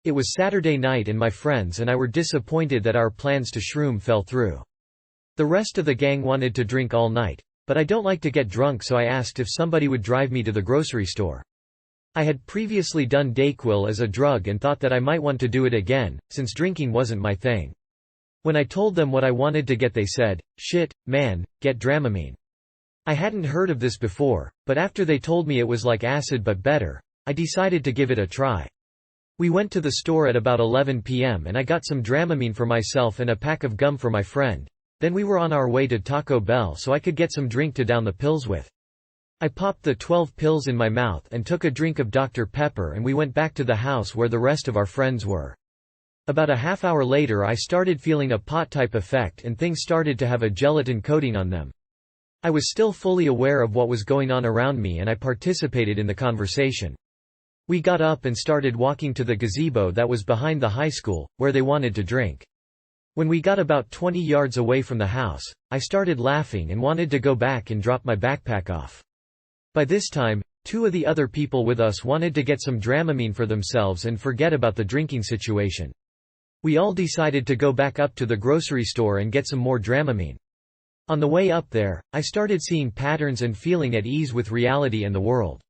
It was Saturday night and my friends and I were disappointed that our plans to shroom fell through. The rest of the gang wanted to drink all night, but I don't like to get drunk, so I asked if somebody would drive me to the grocery store. I had previously done Dayquil as a drug and thought that I might want to do it again, since drinking wasn't my thing. When I told them what I wanted to get, they said, "Shit, man, get Dramamine." I hadn't heard of this before, but after they told me it was like acid but better, I decided to give it a try. We went to the store at about 11 p.m. and I got some Dramamine for myself and a pack of gum for my friend. Then we were on our way to Taco Bell so I could get some drink to down the pills with. I popped the 12 pills in my mouth and took a drink of Dr. Pepper, and we went back to the house where the rest of our friends were. About a half hour later I started feeling a pot-type effect and things started to have a gelatin coating on them. I was still fully aware of what was going on around me and I participated in the conversation. We got up and started walking to the gazebo that was behind the high school, where they wanted to drink. When we got about 20 yards away from the house, I started laughing and wanted to go back and drop my backpack off. By this time, 2 of the other people with us wanted to get some Dramamine for themselves and forget about the drinking situation. We all decided to go back up to the grocery store and get some more Dramamine. On the way up there, I started seeing patterns and feeling at ease with reality and the world.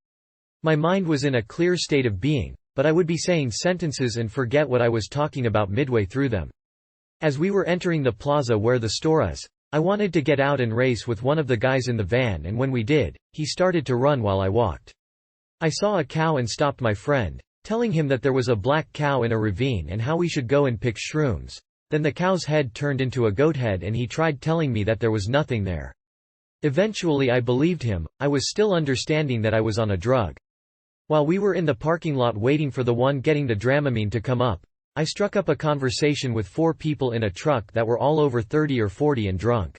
My mind was in a clear state of being, but I would be saying sentences and forget what I was talking about midway through them. As we were entering the plaza where the store is, I wanted to get out and race with one of the guys in the van, and when we did, he started to run while I walked. I saw a cow and stopped my friend, telling him that there was a black cow in a ravine and how we should go and pick shrooms. Then the cow's head turned into a goat head and he tried telling me that there was nothing there. Eventually I believed him. I was still understanding that I was on a drug. While we were in the parking lot waiting for the one getting the Dramamine to come up, I struck up a conversation with 4 people in a truck that were all over 30 or 40 and drunk.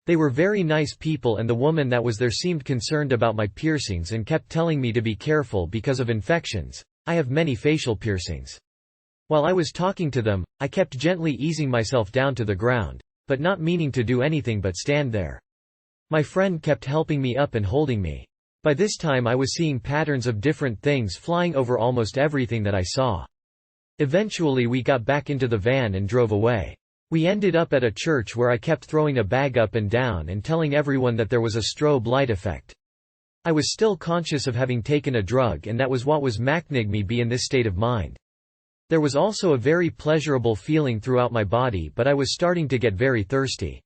They were very nice people, and the woman that was there seemed concerned about my piercings and kept telling me to be careful because of infections. I have many facial piercings. While I was talking to them, I kept gently easing myself down to the ground, but not meaning to do anything but stand there. My friend kept helping me up and holding me. By this time I was seeing patterns of different things flying over almost everything that I saw. Eventually we got back into the van and drove away. We ended up at a church where I kept throwing a bag up and down and telling everyone that there was a strobe light effect. I was still conscious of having taken a drug, and that was what was making me be in this state of mind. There was also a very pleasurable feeling throughout my body, but I was starting to get very thirsty.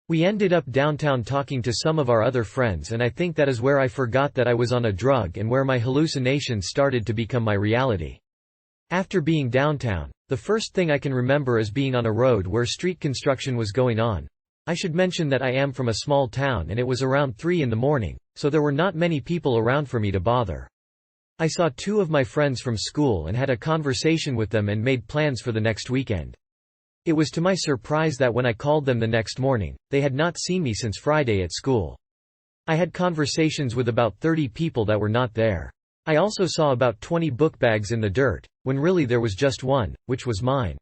We ended up downtown talking to some of our other friends, and I think that is where I forgot that I was on a drug and where my hallucinations started to become my reality. After being downtown, the first thing I can remember is being on a road where street construction was going on. I should mention that I am from a small town and it was around 3 in the morning, so there were not many people around for me to bother. I saw 2 of my friends from school and had a conversation with them and made plans for the next weekend. It was to my surprise that when I called them the next morning, they had not seen me since Friday at school. I had conversations with about 30 people that were not there. I also saw about 20 book bags in the dirt, when really there was just one, which was mine.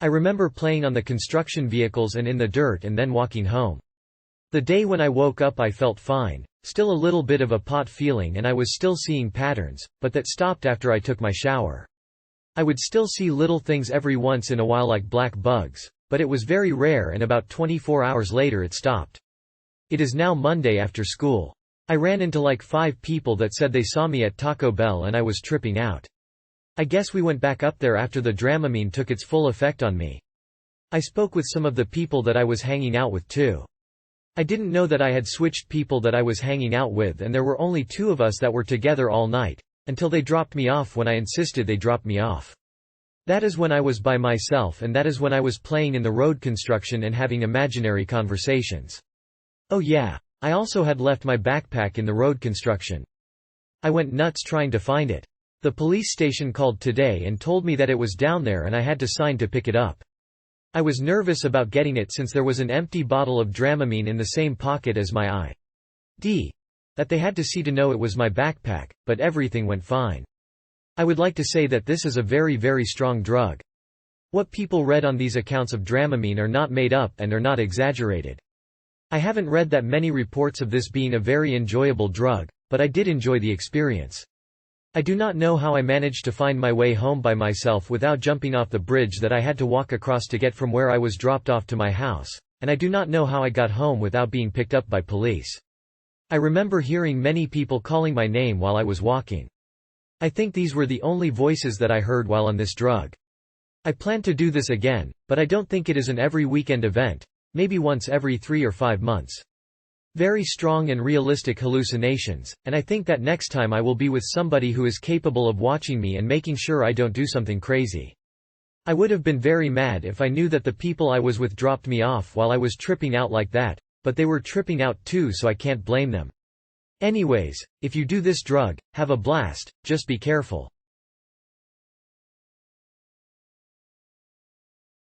I remember playing on the construction vehicles and in the dirt and then walking home. The day when I woke up I felt fine, still a little bit of a pot feeling, and I was still seeing patterns, but that stopped after I took my shower. I would still see little things every once in a while like black bugs, but it was very rare, and about 24 hours later it stopped. It is now Monday after school. I ran into like 5 people that said they saw me at Taco Bell and I was tripping out. I guess we went back up there after the Dramamine took its full effect on me. I spoke with some of the people that I was hanging out with too. I didn't know that I had switched people that I was hanging out with, and there were only 2 of us that were together all night, until they dropped me off when I insisted they drop me off. That is when I was by myself, and that is when I was playing in the road construction and having imaginary conversations. Oh yeah. I also had left my backpack in the road construction. I went nuts trying to find it. The police station called today and told me that it was down there and I had to sign to pick it up. I was nervous about getting it since there was an empty bottle of Dramamine in the same pocket as my ID. That they had to see to know it was my backpack, but everything went fine. I would like to say that this is a very, very strong drug. What people read on these accounts of Dramamine are not made up and are not exaggerated. I haven't read that many reports of this being a very enjoyable drug, but I did enjoy the experience. I do not know how I managed to find my way home by myself without jumping off the bridge that I had to walk across to get from where I was dropped off to my house, and I do not know how I got home without being picked up by police. I remember hearing many people calling my name while I was walking. I think these were the only voices that I heard while on this drug. I plan to do this again, but I don't think it is an every weekend event, maybe once every 3 or 5 months. Very strong and realistic hallucinations, and I think that next time I will be with somebody who is capable of watching me and making sure I don't do something crazy. I would have been very mad if I knew that the people I was with dropped me off while I was tripping out like that, but they were tripping out too, so I can't blame them. Anyways, if you do this drug, have a blast, just be careful.